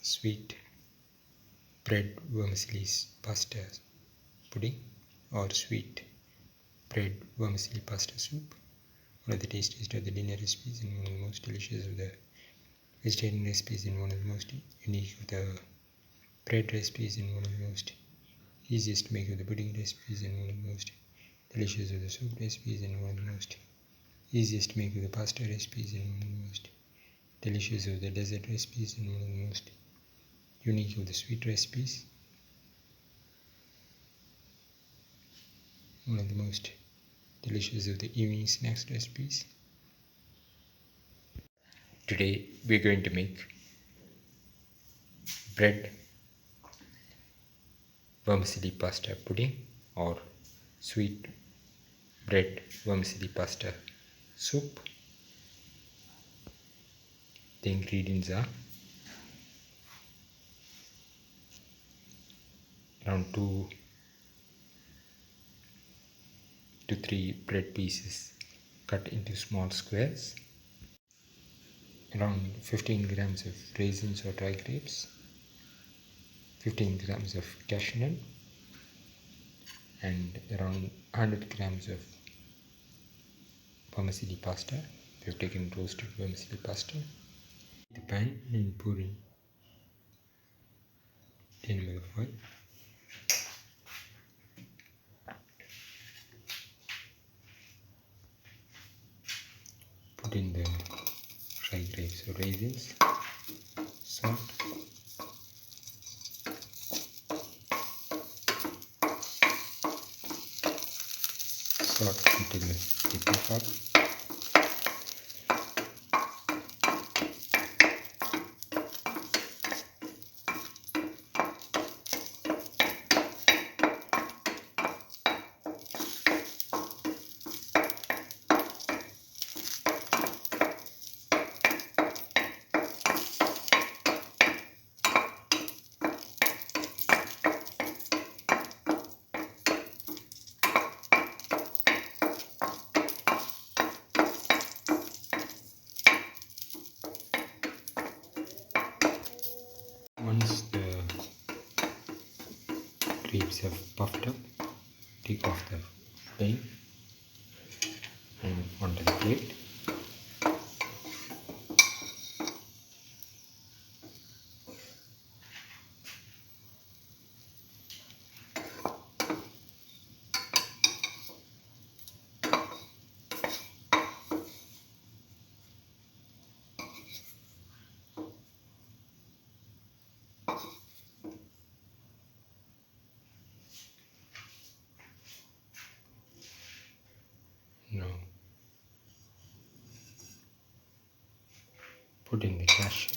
sweet bread vermicelli pasta pudding or sweet bread vermicelli pasta soup. One of the tastiest of the dinner recipes and one of the most delicious of the vegetarian recipes and one of the most unique of the bread recipes and one of the most easiest to make of the pudding recipes and one of the most delicious of the soup recipes and one of the most easiest to make of the pasta recipes and one of the most delicious of the dessert recipes and one of the most unique of the sweet recipes. One of the most delicious of the evening snacks recipes. Today we're going to make bread vermicelli pasta pudding or sweet bread vermicelli pasta soup. The ingredients are around 2 to 3 bread pieces cut into small squares, around 15 grams of raisins or dry grapes, 15 grams of cashew nut, and around 100 grams of vermicelli pasta. We have taken roasted vermicelli pasta. The pan and pour in 10 ml of oil. Put in the dry grapes or raisins, salt, until they puff up. Once the grapes have puffed up, take off the Bánh and onto the plate. Now put in the cashew,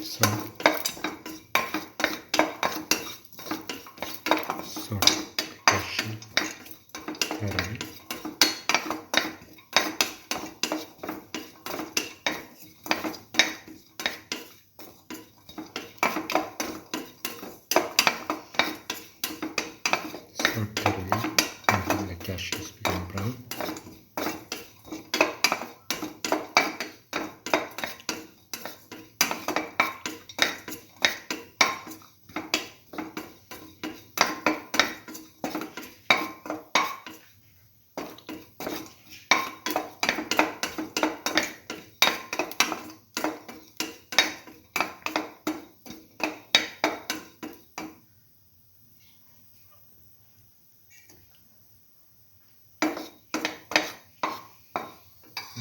salt, cashew thoroughly. Salt thoroughly until the cashews become brown.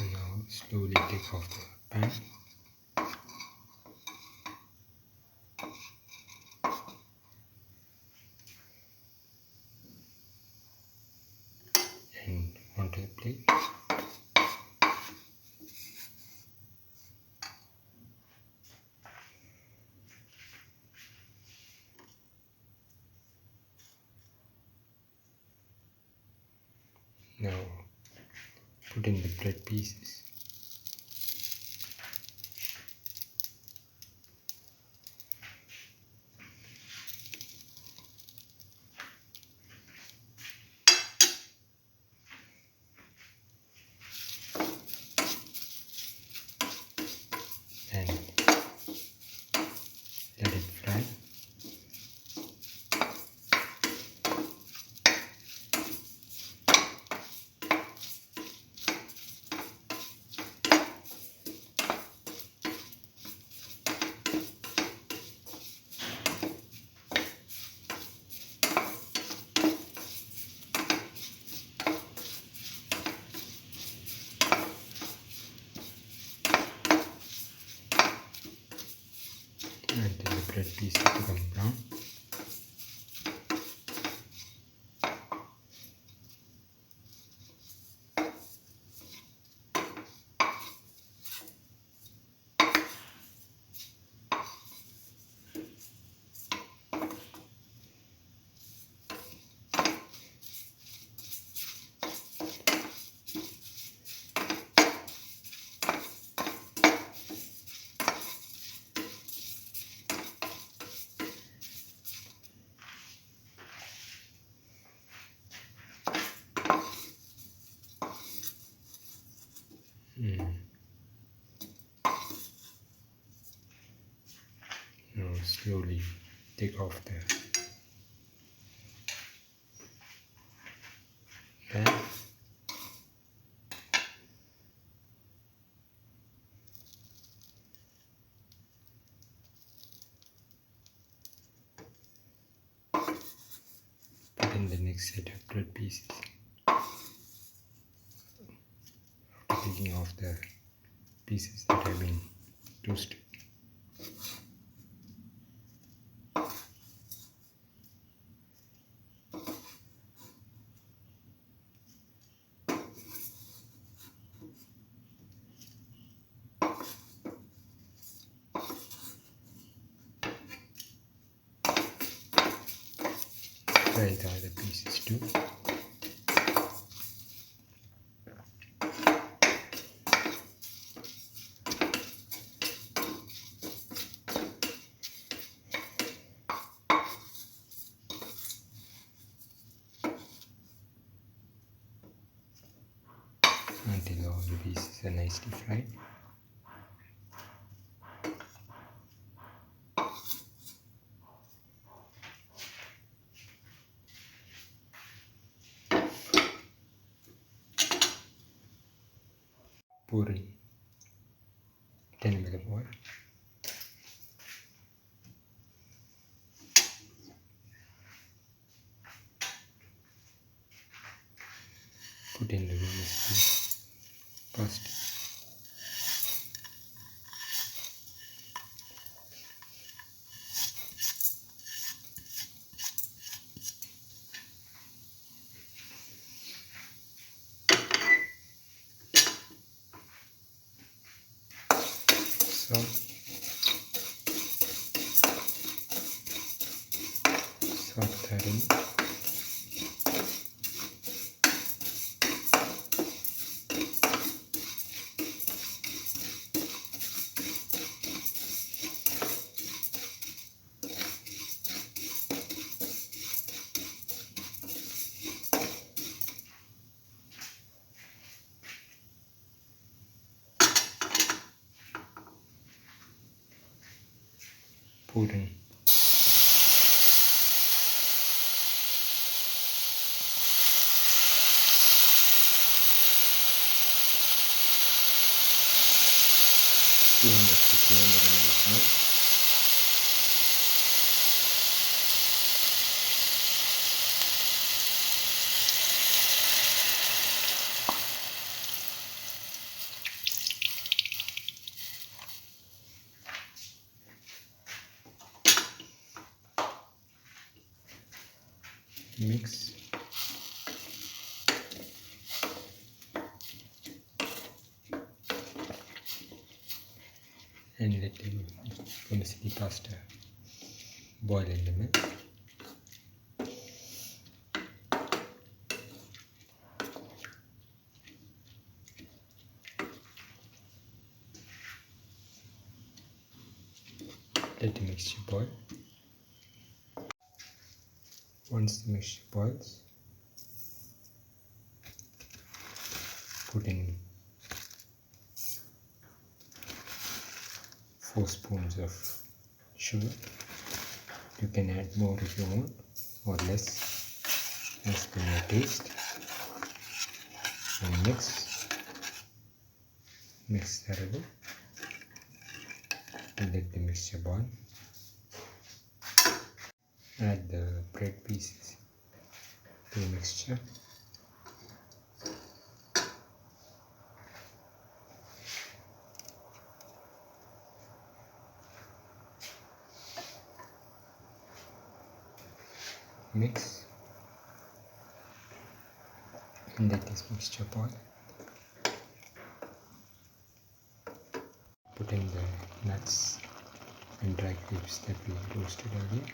And now slowly take off the pan. And onto the plate. Now put in the bread pieces. slowly take off the pan. Put in the next set of bread pieces. After taking off the pieces that have been toasted. Fry the other pieces too. Until all the pieces are nicely fried. Pour in 10 ml of oil. Put in the vermicelli pasta. Salt, saute. Pour in two hundred to 300 ml of milk. Mix. And let the vermicelli pasta boil in the milk. Let the mixture boil. Once the mixture boils, put in 4 spoons of sugar. You can add more if you want or less as per your taste. And mix thoroughly and let the mixture boil. Add the bread pieces to the mixture. Mix and let this mixture boil. Put in the nuts and dry grapes that we roasted earlier.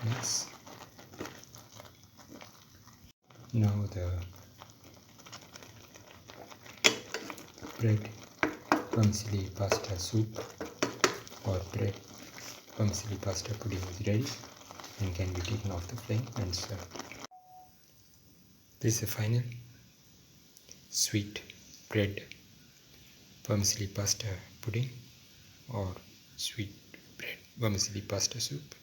Mix. Now the bread vermicelli pasta soup or bread vermicelli pasta pudding is ready and can be taken off the flame and served. This is the final sweet bread vermicelli pasta pudding or sweet bread vermicelli pasta soup.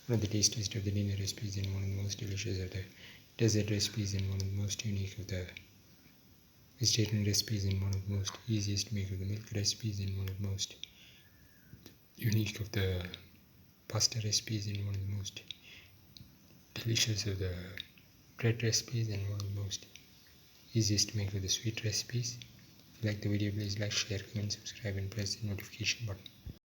One of the tastiest of the dinner recipes and one of the most delicious of the dessert recipes and one of the most unique of the vegetarian recipes and one of the most easiest to make of the milk recipes and one of the most unique of the pasta recipes and one of the most delicious of the bread recipes and one of the most easiest to make of the sweet recipes. If you like the video, please like, share, comment, subscribe and press the notification button.